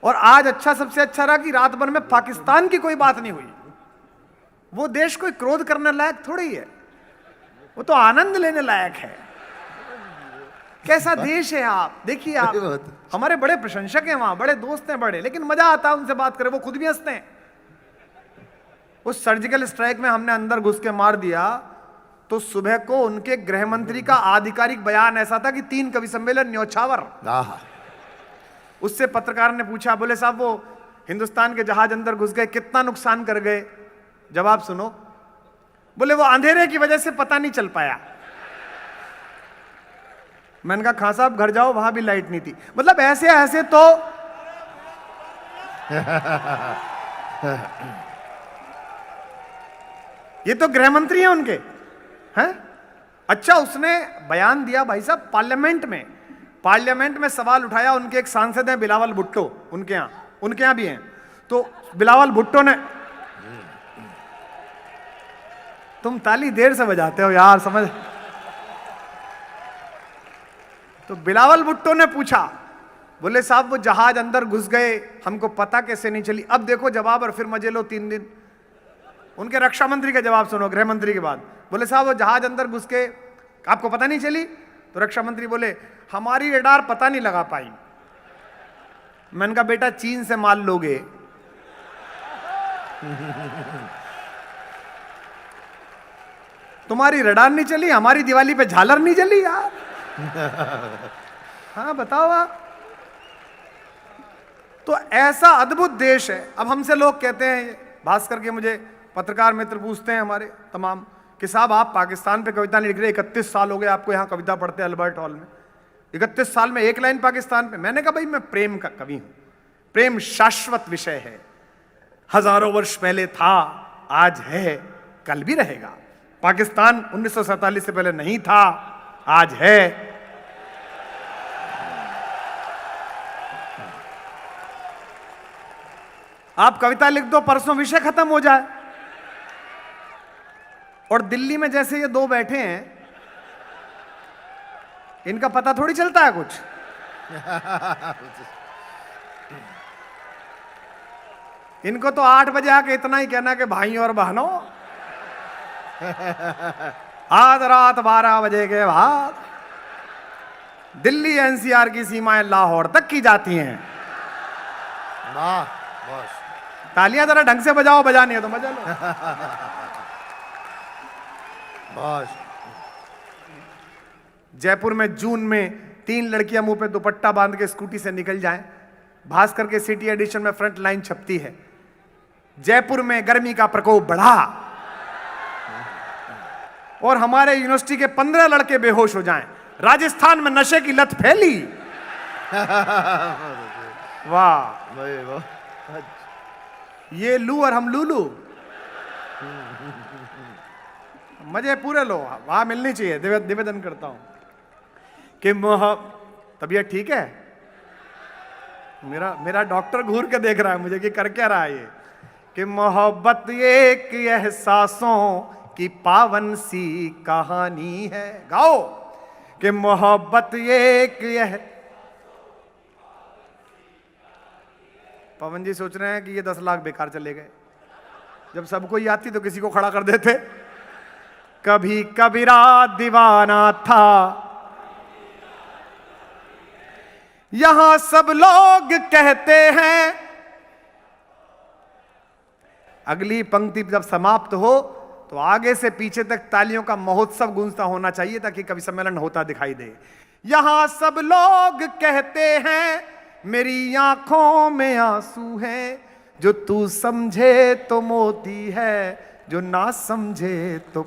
और आज अच्छा, सबसे अच्छा रहा कि रात भर में पाकिस्तान की कोई बात नहीं हुई। वो देश कोई क्रोध करने लायक थोड़ी है, वो तो आनंद लेने लायक है। कैसा देश है आप देखिए। आप हमारे बड़े प्रशंसक हैं वहां, बड़े दोस्त हैं बड़े, लेकिन मजा आता है उनसे बात करें, वो खुद भी हंसते हैं। उस सर्जिकल स्ट्राइक में हमने अंदर घुस के मार दिया तो सुबह को उनके गृह मंत्री का आधिकारिक बयान ऐसा था कि 3 कवि सम्मेलन न्योछावर। उससे पत्रकार ने पूछा, बोले साहब वो हिंदुस्तान के जहाज अंदर घुस गए, कितना नुकसान कर गए? जवाब सुनो, बोले वो अंधेरे की वजह से पता नहीं चल पाया। मैंने कहा खां साहब घर जाओ, वहां भी लाइट नहीं थी। मतलब ऐसे ऐसे तो ये तो गृह मंत्री हैं उनके, हैं? अच्छा, उसने बयान दिया भाई साहब पार्लियामेंट में सवाल उठाया। उनके एक सांसद हैं बिलावल भुट्टो, उनके यहां भी हैं। तो बिलावल भुट्टो ने, तुम ताली देर से बजाते हो यार, समझ। तो बिलावल भुट्टो ने पूछा, बोले साहब वो जहाज अंदर घुस गए, हमको पता कैसे नहीं चली? अब देखो जवाब, और फिर मजे लो 3 दिन। उनके रक्षा मंत्री का जवाब सुनो, गृह मंत्री के बाद। बोले साहब वो जहाज अंदर घुस के आपको पता नहीं चली? तो रक्षा मंत्री बोले हमारी रडार पता नहीं लगा पाई। मैंने कहा बेटा चीन से माल लोगे? तुम्हारी रडार नहीं चली, हमारी दिवाली पे झालर नहीं जली यार। हाँ बताओ आप। तो ऐसा अद्भुत देश है। अब हमसे लोग कहते हैं, भास्कर के मुझे पत्रकार मित्र पूछते हैं हमारे तमाम, कि साहब आप पाकिस्तान पे कविता नहीं लिख रहे, 31 साल हो गए आपको यहाँ कविता पढ़ते हैं अल्बर्ट हॉल में, 31 साल में 1 लाइन पाकिस्तान पे। मैंने कहा भाई मैं प्रेम का कवि हूं, प्रेम शाश्वत विषय है, हजारों वर्ष पहले था, आज है, कल भी रहेगा। पाकिस्तान 1947 से पहले नहीं था, आज है। आप कविता लिख दो, परसों विषय खत्म हो जाए। और दिल्ली में जैसे ये 2 बैठे हैं, इनका पता थोड़ी चलता है कुछ। इनको तो 8 बजे आके इतना ही कहना कि भाइयों और बहनों, आज रात 12 बजे के बाद दिल्ली एनसीआर की सीमाएं लाहौर तक की जाती हैं। वाह बस, तालियां जरा ढंग से बजाओ, बजानी है तो बजा लो। बस। जयपुर में जून में 3 लड़कियां मुंह पे दुपट्टा बांध के स्कूटी से निकल जाएं। भास्कर के सिटी एडिशन में फ्रंट लाइन छपती है, जयपुर में गर्मी का प्रकोप बढ़ा और हमारे यूनिवर्सिटी के 15 लड़के बेहोश हो जाएं। राजस्थान में नशे की लत फैली। वाह, ये लू और हम लूलू, मजे पूरे लो, वहां मिलनी चाहिए। निवेदन करता हूं कि तबीयत ठीक है? मेरा डॉक्टर घूर के देख रहा है मुझे कि कर क्या रहा है ये। कि मोहब्बत एक एहसासों की पावन सी कहानी है। गाओ कि मोहब्बत एक पवन जी सोच रहे हैं कि ये 10 लाख बेकार चले गए। जब सबको ही आती तो किसी को खड़ा कर देते। कभी कबीरा दीवाना था, यहां सब लोग कहते हैं। अगली पंक्ति जब समाप्त हो तो आगे से पीछे तक तालियों का महोत्सव गूंजता होना चाहिए ताकि कवि सम्मेलन होता दिखाई दे। यहां सब लोग कहते हैं, मेरी आंखों में आंसू है, जो तू समझे तो मोती है, जो ना समझे तो